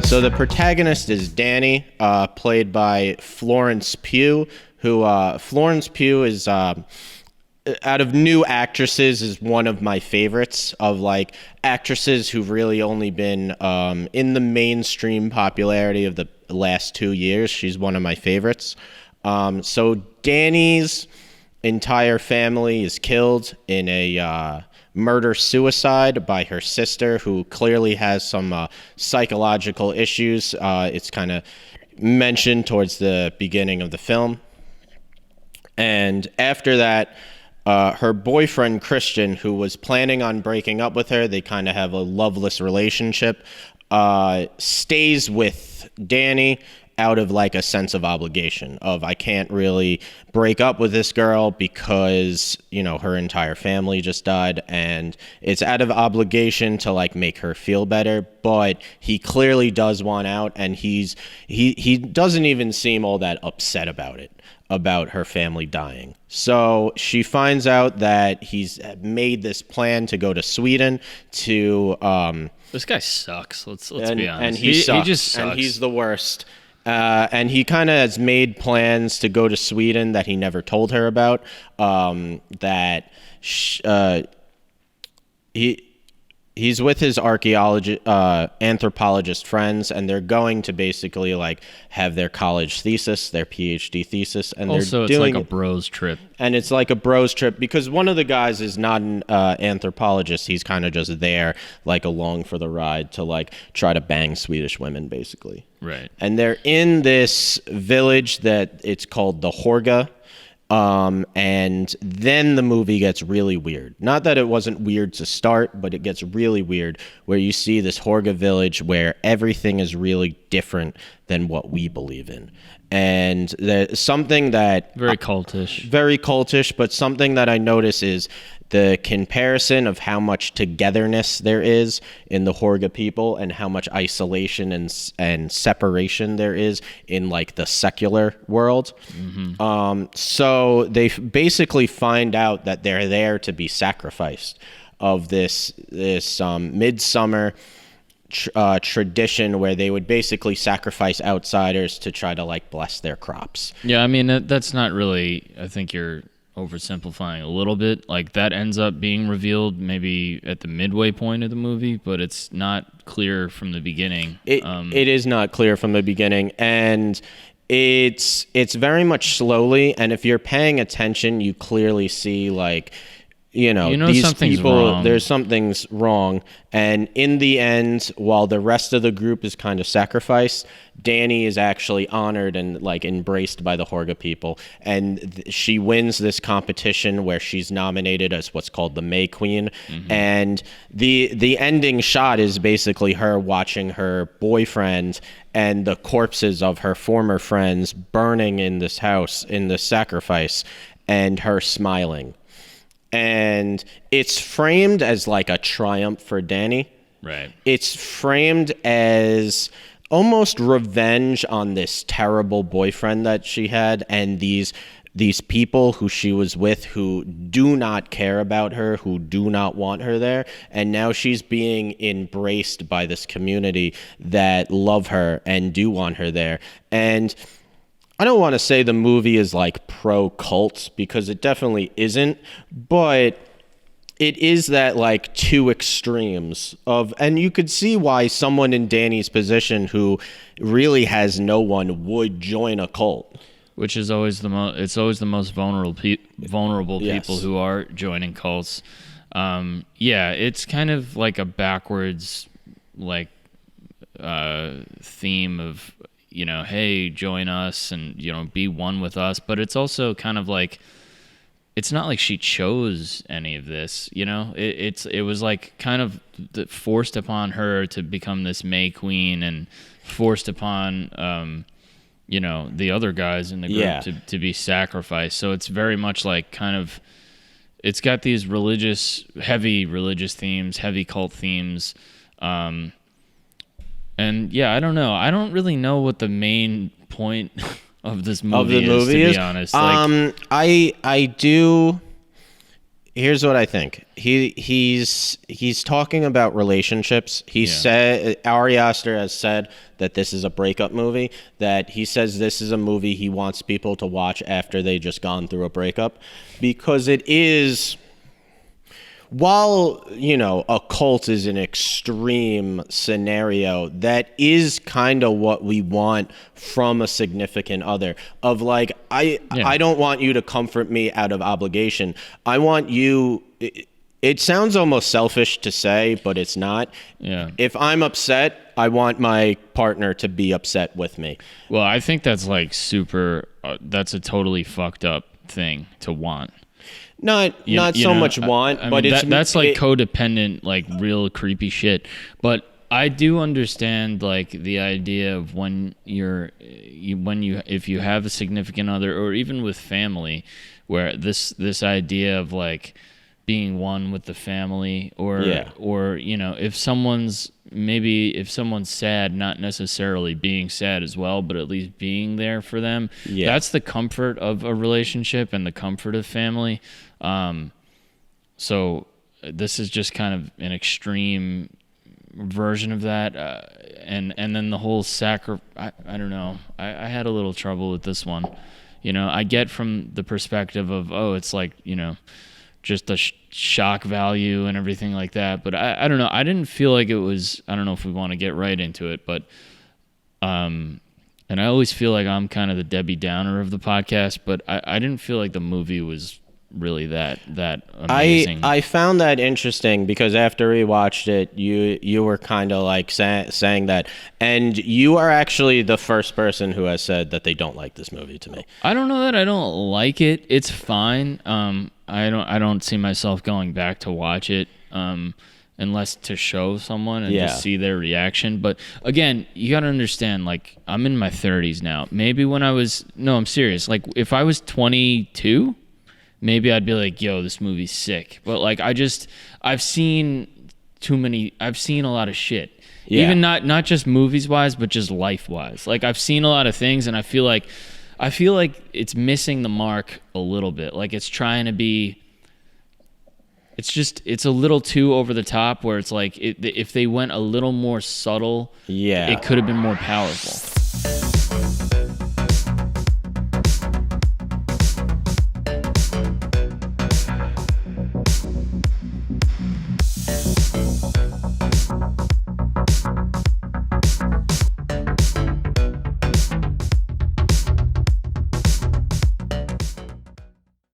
So the protagonist is Danny, played by Florence Pugh, who Florence Pugh is out of new actresses is one of my favorites of like actresses who've really only been in the mainstream popularity of the last 2 years. She's one of my favorites. So Danny's entire family is killed in a murder-suicide by her sister, who clearly has some psychological issues. It's kind of mentioned towards the beginning of the film. And after that, her boyfriend, Christian, who was planning on breaking up with her, they kind of have a loveless relationship, stays with Danny out of like a sense of obligation of I can't really break up with this girl because, you know, her entire family just died, and it's out of obligation to like make her feel better, but he clearly does want out, and he doesn't even seem all that upset about it, about her family dying. So she finds out that he's made this plan to go to Sweden to this guy sucks. Let's be honest. And he sucks, just sucks. and he's the worst. And he kind of has made plans to go to Sweden that he never told her about. He's with his anthropologist friends, and they're going to basically like have their college thesis, their PhD thesis, and also they're doing it's like a bros trip. And it's like a bros trip because one of the guys is not an anthropologist. He's kind of just there, like along for the ride to like try to bang Swedish women, basically. Right. And they're in this village that it's called the Horga. And then the movie gets really weird. Not that it wasn't weird to start, but it gets really weird where you see this Horga village where everything is really different than what we believe in. And there's something that... Very cultish. Very cultish, but something that I notice is the comparison of how much togetherness there is in the Horga people and how much isolation and separation there is in like the secular world. Mm-hmm. So they basically find out that they're there to be sacrificed of this Midsommar tradition where they would basically sacrifice outsiders to try to like bless their crops. Yeah, I mean, that's not really, I think you're oversimplifying a little bit. Like that ends up being revealed maybe at the midway point of the movie, but it's not clear from the beginning. It is not clear from the beginning, and it's very much slowly, and if you're paying attention, you clearly see like, you know these people, wrong. There's something's wrong. And in the end, while the rest of the group is kind of sacrificed, Danny is actually honored and like embraced by the Horga people. And she wins this competition where she's nominated as what's called the May Queen. Mm-hmm. And the ending shot is basically her watching her boyfriend and the corpses of her former friends burning in this house in the sacrifice, and her smiling. And it's framed as like a triumph for Danny. Right. It's framed as almost revenge on this terrible boyfriend that she had, and these people who she was with who do not care about her, who do not want her there. And now she's being embraced by this community that love her and do want her there. And I don't want to say the movie is like pro-cult because it definitely isn't, but it is that like two extremes of, and you could see why someone in Danny's position who really has no one would join a cult. Which is always it's always the most vulnerable Yes. people who are joining cults. Yeah, it's kind of like a backwards like theme of, you know, hey, join us and, you know, be one with us. But it's also kind of like, it's not like she chose any of this, you know? It was like kind of forced upon her to become this May Queen, and forced upon, you know, the other guys in the group to be sacrificed. So it's very much like kind of, it's got these heavy religious themes, heavy cult themes. And yeah, I don't know. I don't really know what the main point of this movie is, to be honest. I do. Here's what I think. He's talking about relationships. He said Ari Aster has said that this is a breakup movie. That he says this is a movie he wants people to watch after they just gone through a breakup, because it is. While, a cult is an extreme scenario, that is kind of what we want from a significant other. Of like, I don't want you to comfort me out of obligation. I want you. It sounds almost selfish to say, but it's not. Yeah. If I'm upset, I want my partner to be upset with me. Well, I think that's like super. That's a totally fucked up thing to want. Not so much want, but that's like codependent, like real creepy shit. But I do understand like the idea of if you have a significant other, or even with family, where this idea of like being one with the family, or if someone's sad, not necessarily being sad as well, but at least being there for them. Yeah. That's the comfort of a relationship and the comfort of family. So this is just kind of an extreme version of that. And then the whole I don't know. I had a little trouble with this one. I get from the perspective of, it's like, just the shock value and everything like that. But I don't know. I didn't feel like it was, I don't know if we want to get right into it, but, and I always feel like I'm kind of the Debbie Downer of the podcast, but I didn't feel like the movie was really that amazing. I found that interesting because after we watched it, you were kind of like saying that, and you are actually the first person who has said that they don't like this movie to me. I don't know that I don't like it. It's fine. I don't see myself going back to watch it unless to show someone and just see their reaction. But again, you got to understand, like, I'm in my 30s now. Maybe when I'm serious. Like, if I was 22, maybe I'd be like, yo, this movie's sick. But like, I've seen a lot of shit. Yeah. Even not just movies wise, but just life wise. Like, I've seen a lot of things, and I feel like it's missing the mark a little bit. Like, it's trying to be, it's a little too over the top, where it's like, if they went a little more subtle, it could have been more powerful.